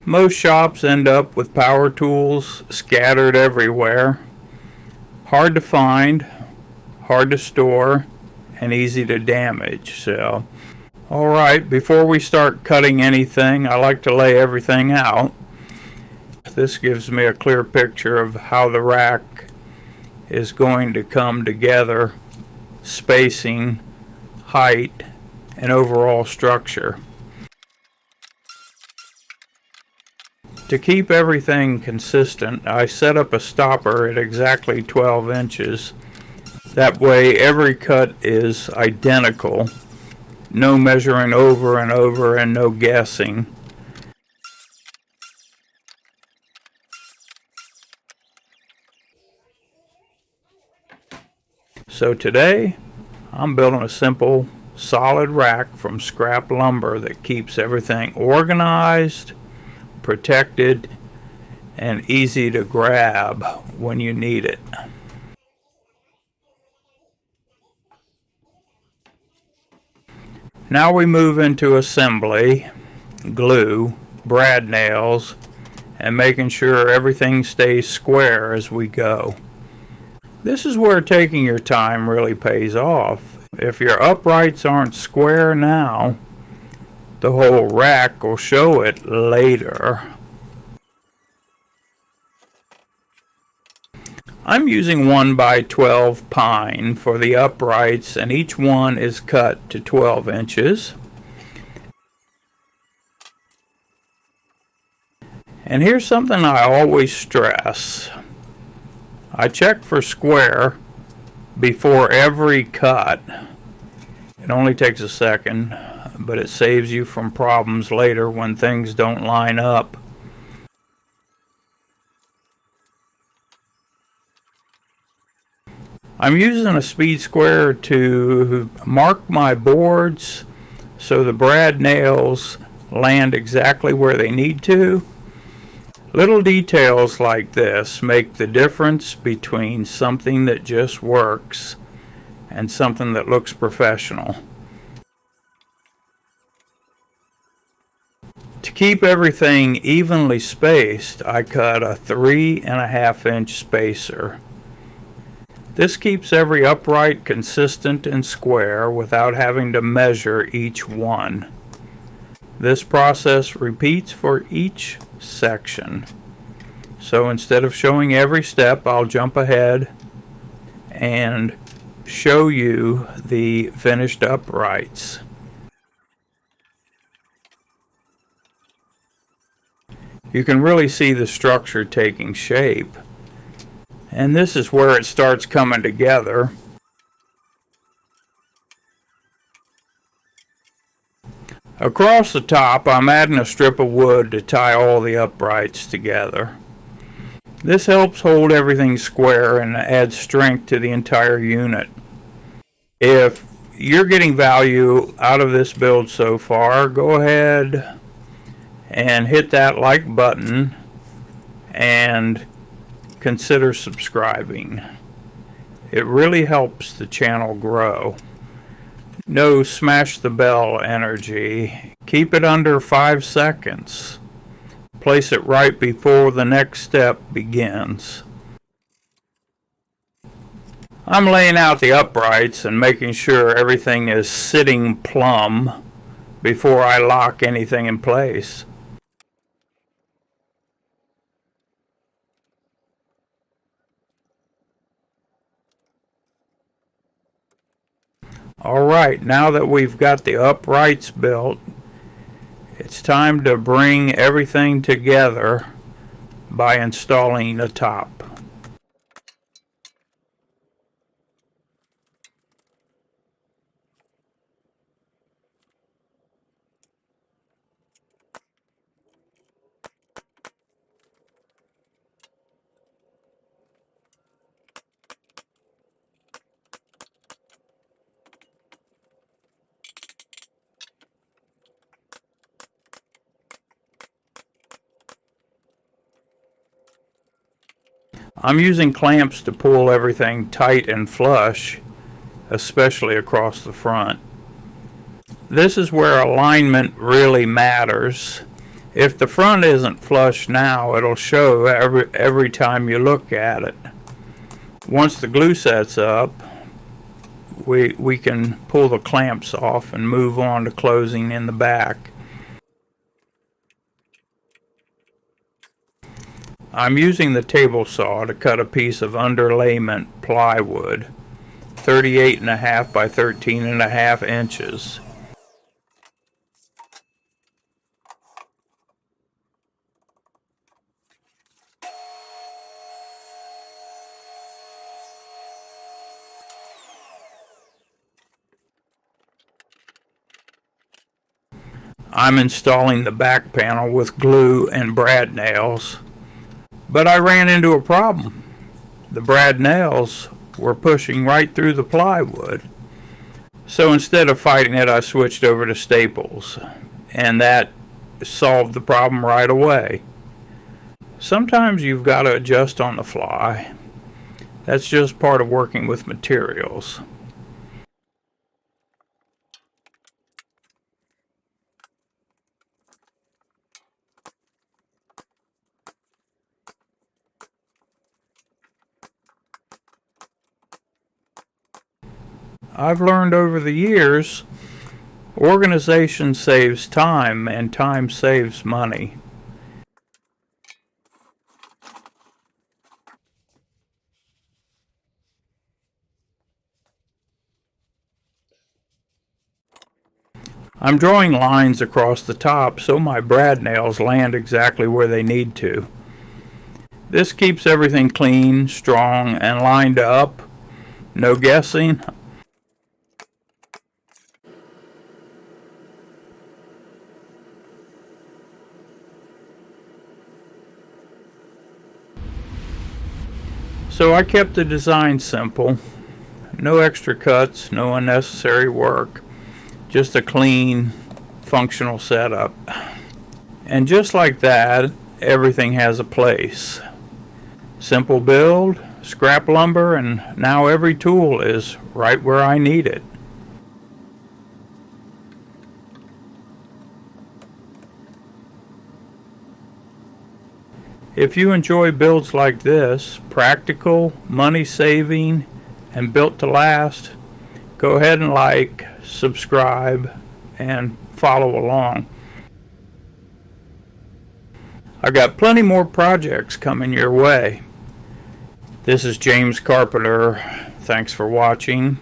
Most shops end up with power tools scattered everywhere. Hard to find, hard to store, and easy to damage. So, alright, before we start cutting anything, I like to lay everything out. This gives me a clear picture of how the rack is going to come together, spacing, height, and overall structure. To keep everything consistent, I set up a stopper at exactly 12 inches. That way every cut is identical. No measuring over and over and no guessing. So today, I'm building a simple, solid rack from scrap lumber that keeps everything organized, protected, and easy to grab when you need it. Now we move into assembly, glue, brad nails, and making sure everything stays square as we go. This is where taking your time really pays off. If your uprights aren't square now, the whole rack will show it later. I'm using 1x12 pine for the uprights, and each one is cut to 12 inches. And here's something I always stress. I check for square before every cut. It only takes a second, but it saves you from problems later when things don't line up. I'm using a speed square to mark my boards so the brad nails land exactly where they need to. Little details like this make the difference between something that just works and something that looks professional. To keep everything evenly spaced, I cut a 3.5 inch spacer. This keeps every upright consistent and square without having to measure each one. This process repeats for each section. So instead of showing every step, I'll jump ahead and show you the finished uprights. You can really see the structure taking shape. And this is where it starts coming together. Across the top, I'm adding a strip of wood to tie all the uprights together. This helps hold everything square and adds strength to the entire unit. If you're getting value out of this build so far, go ahead and hit that like button and consider subscribing. It really helps the channel grow. No smash the bell energy. Keep it under 5 seconds. Place it right before the next step begins. I'm laying out the uprights and making sure everything is sitting plumb before I lock anything in place. Alright, now that we've got the uprights built, it's time to bring everything together by installing the top. I'm using clamps to pull everything tight and flush, especially across the front. This is where alignment really matters. If the front isn't flush now, it'll show every time you look at it. Once the glue sets up, we can pull the clamps off and move on to closing in the back. I'm using the table saw to cut a piece of underlayment plywood, 38.5 by 13.5 inches. I'm installing the back panel with glue and brad nails, but I ran into a problem. The brad nails were pushing right through the plywood. So instead of fighting it, I switched over to staples, and that solved the problem right away. Sometimes you've got to adjust on the fly. That's just part of working with materials. I've learned over the years, organization saves time and time saves money. I'm drawing lines across the top so my brad nails land exactly where they need to. This keeps everything clean, strong, and lined up. No guessing. So I kept the design simple. No extra cuts, no unnecessary work. Just a clean, functional setup. And just like that, everything has a place. Simple build, scrap lumber, and now every tool is right where I need it. If you enjoy builds like this, practical, money saving, and built to last, go ahead and like, subscribe, and follow along. I've got plenty more projects coming your way. This is James Carpenter. Thanks for watching.